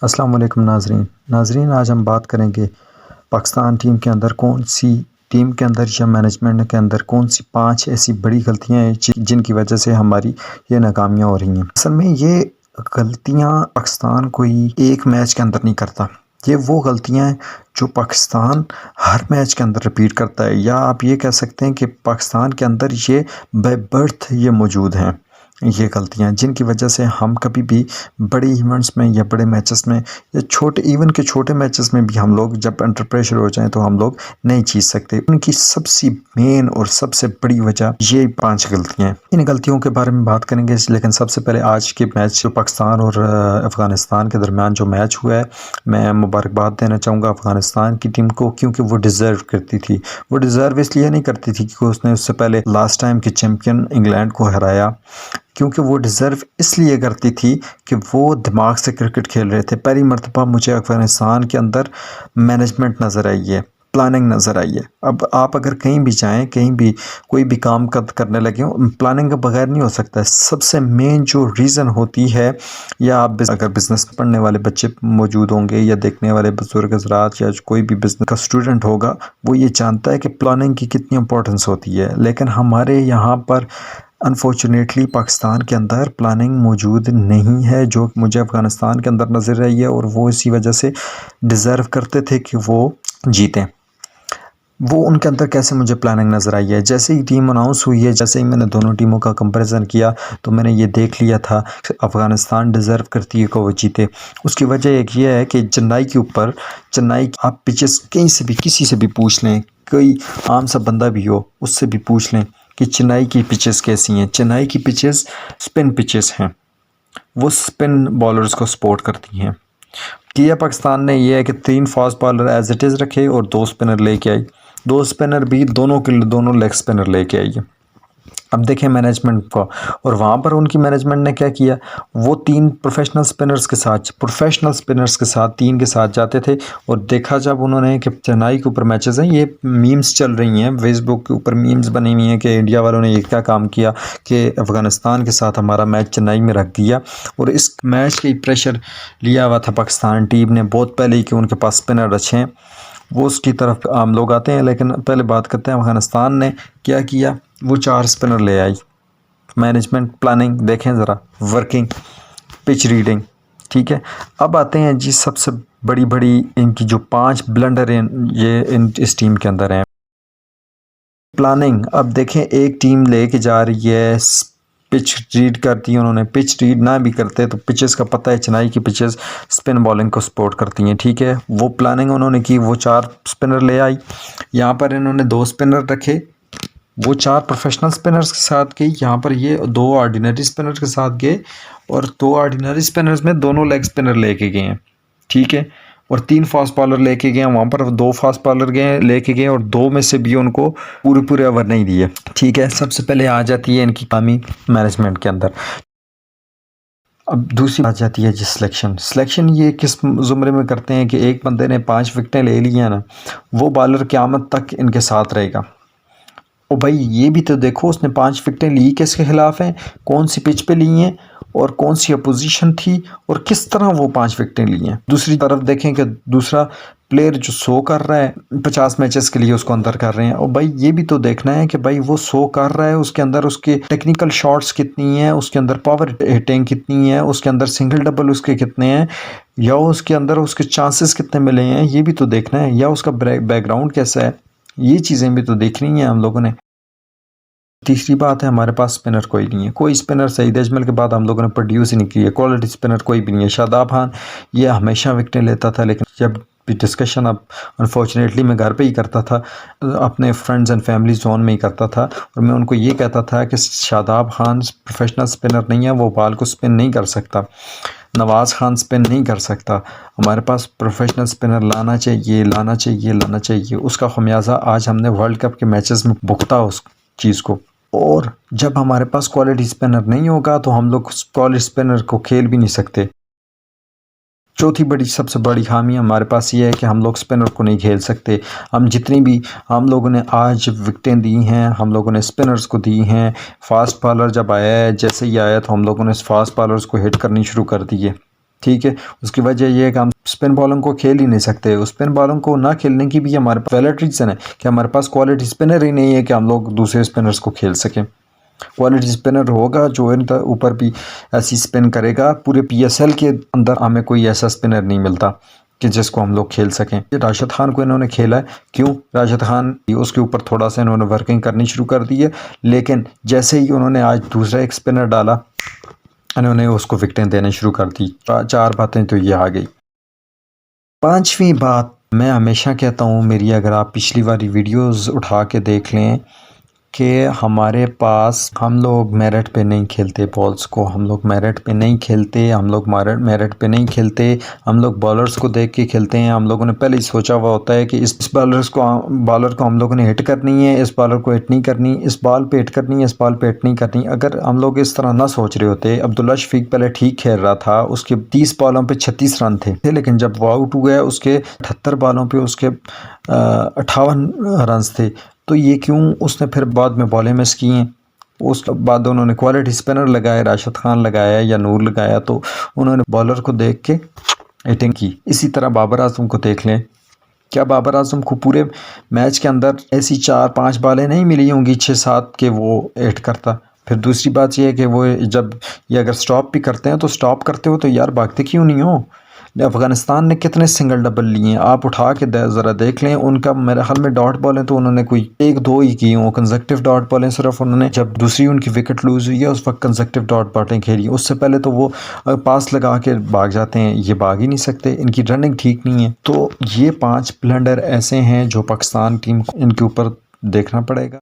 अस्सलाम वालेकुम नाजरीन आज हम बात करेंगे पाकिस्तान टीम के अंदर कौन सी टीम के अंदर या मैनेजमेंट के अंदर कौन सी 5 ऐसी बड़ी गलतियां हैं जिनकी वजह से हमारी ये नाकामियां हो रही हैं। असल में ये गलतियां पाकिस्तान कोई एक मैच के अंदर नहीं करता, ये वो गलतियां हैं जो पाकिस्तान हर मैच के अंदर रिपीट करता है, या आप ये कह सकते हैं कि पाकिस्तान के अंदर ये बाय बर्थ ये मौजूद हैं। ये गलतियाँ जिनकी वजह से हम कभी भी बड़े इवेंट्स में या बड़े मैचेस में या छोटे इवन के छोटे मैचेस में भी हम लोग जब अंडर प्रेशर हो जाएं तो हम लोग नहीं जीत सकते। उनकी सबसे मेन और सबसे बड़ी वजह ये 5 गलतियाँ हैं। इन गलतियों के बारे में बात करेंगे, लेकिन सबसे पहले आज के मैच जो पाकिस्तान और अफ़गानिस्तान के दरमियान जो मैच हुआ है, मैं मुबारकबाद देना चाहूँगा अफ़गानिस्तान की टीम को, क्योंकि वो डिज़र्व करती थी। वो डिज़र्व इसलिए नहीं करती थी क्योंकि उसने उससे पहले लास्ट टाइम के चैम्पियन इंग्लैंड को हराया, क्योंकि वो डिज़र्व इसलिए करती थी कि वो दिमाग से क्रिकेट खेल रहे थे। पहली मर्तबा मुझे अफ़गानिस्तान के अंदर मैनेजमेंट नज़र आई है, प्लानिंग नज़र आई है। अब आप अगर कहीं भी जाएं, कहीं भी कोई भी काम करने लगे हो, प्लानिंग के बगैर नहीं हो सकता है। सबसे मेन जो रीज़न होती है, या आप अगर बिज़नेस पढ़ने वाले बच्चे मौजूद होंगे या देखने वाले बुजुर्ग हज़रात या कोई भी बिज़नेस का स्टूडेंट होगा, वो ये जानता है कि प्लानिंग की कितनी इंपॉर्टेंस होती है। लेकिन हमारे यहाँ पर अनफॉर्चुनेटली पाकिस्तान के अंदर प्लानिंग मौजूद नहीं है, जो मुझे अफ़गानिस्तान के अंदर नज़र आई है, और वो इसी वजह से डिज़र्व करते थे कि वो जीतें। वो उनके अंदर कैसे मुझे प्लानिंग नज़र आई है, जैसे ही टीम अनाउंस हुई है, जैसे ही मैंने दोनों टीमों का कंपैरिजन किया तो मैंने ये देख लिया था अफ़गानिस्तान डिज़र्व करती है कि वो जीते। उसकी वजह एक ये है कि चेन्नई आप पिचेस कहीं से भी किसी से भी पूछ लें, कोई आम सा बंदा भी हो उससे भी पूछ लें कि चेन्नई की पिचेस कैसी हैं। चेन्नई की पिचेस स्पिन पिचेस हैं, वो स्पिन बॉलर्स को सपोर्ट करती हैं। किया पाकिस्तान ने ये है कि 3 fast bowler as it is रखे और 2 स्पिनर लेके आई। 2 स्पिनर भी दोनों लेग स्पिनर लेके आई है। अब देखें मैनेजमेंट को, और वहाँ पर उनकी मैनेजमेंट ने क्या किया, वो 3 प्रोफेशनल स्पिनर्स के साथ 3 के साथ जाते थे। और देखा जब उन्होंने कि चेन्नई के ऊपर मैचेस हैं, ये मीम्स चल रही हैं फेसबुक के ऊपर, मीम्स बनी हुई हैं कि इंडिया वालों ने ये क्या काम किया कि अफ़गानिस्तान के साथ हमारा मैच चेन्नई में रख दिया। और इस मैच की प्रेशर लिया हुआ था पाकिस्तान टीम ने बहुत पहले ही कि उनके पास स्पिनर अच्छे हैं, वो उसकी तरफ आम लोग आते हैं। लेकिन पहले बात करते हैं अफ़गानिस्तान ने क्या किया, वो 4 स्पिनर ले आई। मैनेजमेंट प्लानिंग देखें ज़रा, वर्किंग, पिच रीडिंग, ठीक है। अब आते हैं जी सबसे बड़ी इनकी जो 5 ब्लंडर ये इस टीम के अंदर हैं। प्लानिंग, अब देखें एक टीम लेके जा रही है, पिच रीड करती है उन्होंने, पिच रीड ना भी करते तो पिचेस का पता है, चेन्नई की पिचेस स्पिन बॉलिंग को सपोर्ट करती हैं, ठीक है। वो प्लानिंग उन्होंने की, वो 4 स्पिनर ले आई। यहाँ पर इन्होंने 2 स्पिनर रखे, वो 4 प्रोफेशनल स्पिनर्स के साथ गई, यहाँ पर ये 2 ऑर्डिनरी स्पिनर के साथ गए, और 2 ऑर्डिनरी स्पिनर्स में दोनों लेग स्पिनर लेके गए हैं, ठीक है। और 3 फास्ट बॉलर लेके गए, वहाँ पर 2 फास्ट बॉलर लेके गए, और 2 में से भी उनको पूरे ओवर नहीं दिए, ठीक है। सबसे पहले आ जाती है इनकी कमी मैनेजमेंट के अंदर। अब दूसरी बात जाती है जी सिलेक्शन ये किस ज़ुमरे में करते हैं कि एक बंदे ने 5 विकेटें ले ली हैं ना, वो बॉलर क़यामत तक इनके साथ रहेगा। ओ भाई ये भी तो देखो, उसने 5 विकेटें ली किसके खिलाफ हैं, कौन सी पिच पे ली हैं, और कौन सी अपोजिशन थी, और किस तरह वो 5 विकेटें ली हैं। दूसरी तरफ देखें कि दूसरा प्लेयर जो 100 कर रहा है 50 मैचेस के लिए उसको अंदर कर रहे हैं, और भाई ये भी तो देखना है कि भाई वो 100 कर रहा है, उसके अंदर उसके टेक्निकल शॉट्स कितनी हैं, उसके अंदर पावर हिटिंग कितनी है, उसके अंदर सिंगल डबल उसके कितने हैं, या उसके अंदर उसके चांसेस कितने मिले हैं, ये भी तो देखना है, या उसका बैकग्राउंड कैसा है, ये चीज़ें भी तो देखनी है हम लोगों ने। तीसरी बात है, हमारे पास स्पिनर कोई नहीं है, कोई स्पिनर सईद अजमल के बाद हम लोगों ने प्रोड्यूस ही नहीं किया, क्वालिटी स्पिनर कोई भी नहीं है। शादाब खान ये हमेशा विकेटें लेता था, लेकिन जब भी डिस्कशन अब अनफॉर्चुनेटली मैं घर पे ही करता था, अपने फ्रेंड्स एंड फैमिली जोन में ही करता था, और मैं उनको ये कहता था कि शादाब खान प्रोफेशनल स्पिनर नहीं है, वो बॉल को स्पिन नहीं कर सकता, नवाज़ खान स्पिन नहीं कर सकता, हमारे पास प्रोफेशनल स्पिनर लाना चाहिए। उसका खमियाजा आज हमने वर्ल्ड कप के मैचेस में भुगता उस चीज़ को। और जब हमारे पास क्वालिटी स्पिनर नहीं होगा तो हम लोग क्वालिटी स्पिनर को खेल भी नहीं सकते। चौथी सबसे बड़ी खामी हमारे पास ये है कि हम लोग स्पिनर को नहीं खेल सकते। हम जितनी भी हम लोगों ने आज विकेटें दी हैं, हम लोगों ने स्पिनर्स को दी हैं। फास्ट बॉलर जब आया है, जैसे ही आया तो हम लोगों ने फास्ट बॉलर्स को हिट करनी शुरू कर दी है, ठीक है, उसकी वजह यह है कि हम स्पिन बॉलिंग को खेल ही नहीं सकते। उस स्पिन बॉलिंग को ना खेलने की भी हमारे पास वैलिड रीज़न है कि हमारे पास क्वालिटी स्पिनर ही नहीं है कि हम लोग दूसरे स्पिनर्स को खेल सकें। क्वालिटी स्पिनर होगा जो इन ऊपर भी ऐसी स्पिन करेगा। पूरे PSL के अंदर हमें कोई ऐसा स्पिनर नहीं मिलता कि जिसको हम लोग खेल सकें। राशिद खान को इन्होंने खेला है, क्यों? राशिद खान उसके ऊपर थोड़ा सा इन्होंने वर्किंग करनी शुरू कर दी है, लेकिन जैसे ही उन्होंने आज दूसरा एक स्पिनर डाला, इन्होंने उसको विकेटें देने शुरू कर दी। 4 बातें तो ये आ गई। 5वीं बात, मैं हमेशा कहता हूँ, मेरी अगर आप पिछली वाली वीडियोस उठा के देख लें कि हमारे पास हम लोग मेरिट पे नहीं खेलते बॉल्स को, हम लोग मेरिट पे नहीं खेलते, हम लोग मेरिट पे नहीं खेलते, हम लोग बॉलर्स को देख के खेलते हैं। हम लोगों ने पहले ही सोचा हुआ होता है कि इस बॉलर को हम लोगों ने हिट करनी है, इस बॉलर को हिट नहीं करनी, इस बॉल पे हिट करनी है, इस बॉल पे हिट नहीं करनी। अगर हम लोग इस तरह ना सोच रहे होते, अब्दुल्ला शफीक पहले ठीक खेल रहा था, उसके 30 बॉलों पे 36 रन थे, लेकिन जब वो आउट हुआ है उसके 78 बॉलों पे उसके 58 रन थे। तो ये क्यों? उसने फिर बाद में बॉलें मिस की हैं। उस बाद उन्होंने क्वालिटी स्पिनर लगाए, राशिद खान लगाया या नूर लगाया, तो उन्होंने बॉलर को देख के हिटिंग की। इसी तरह बाबर आजम को देख लें, क्या बाबर आजम को पूरे मैच के अंदर ऐसी 4-5 बॉलें नहीं मिली होंगी 6-7 के वो हिट करता? फिर दूसरी बात यह है कि वो जब ये अगर स्टॉप भी करते हैं तो स्टॉप करते हो तो यार भागते क्यों नहीं हो? अफ़गानिस्तान ने कितने सिंगल डबल लिए हैं, आप उठा के ज़रा देख लें। उनका मेरे ख्याल में डॉट बॉलें तो उन्होंने कोई 1-2 ही की हों, कंसेक्टिव डॉट बॉलें सिर्फ उन्होंने जब दूसरी उनकी विकेट लूज़ हुई है उस वक्त कंसेक्टिव डॉट बॉलें खेली। उससे पहले तो वो पास लगा के भाग जाते हैं, ये भाग ही नहीं सकते, इनकी रनिंग ठीक नहीं है। तो ये 5 ब्लंडर ऐसे हैं जो पाकिस्तान टीम को इनके ऊपर देखना पड़ेगा।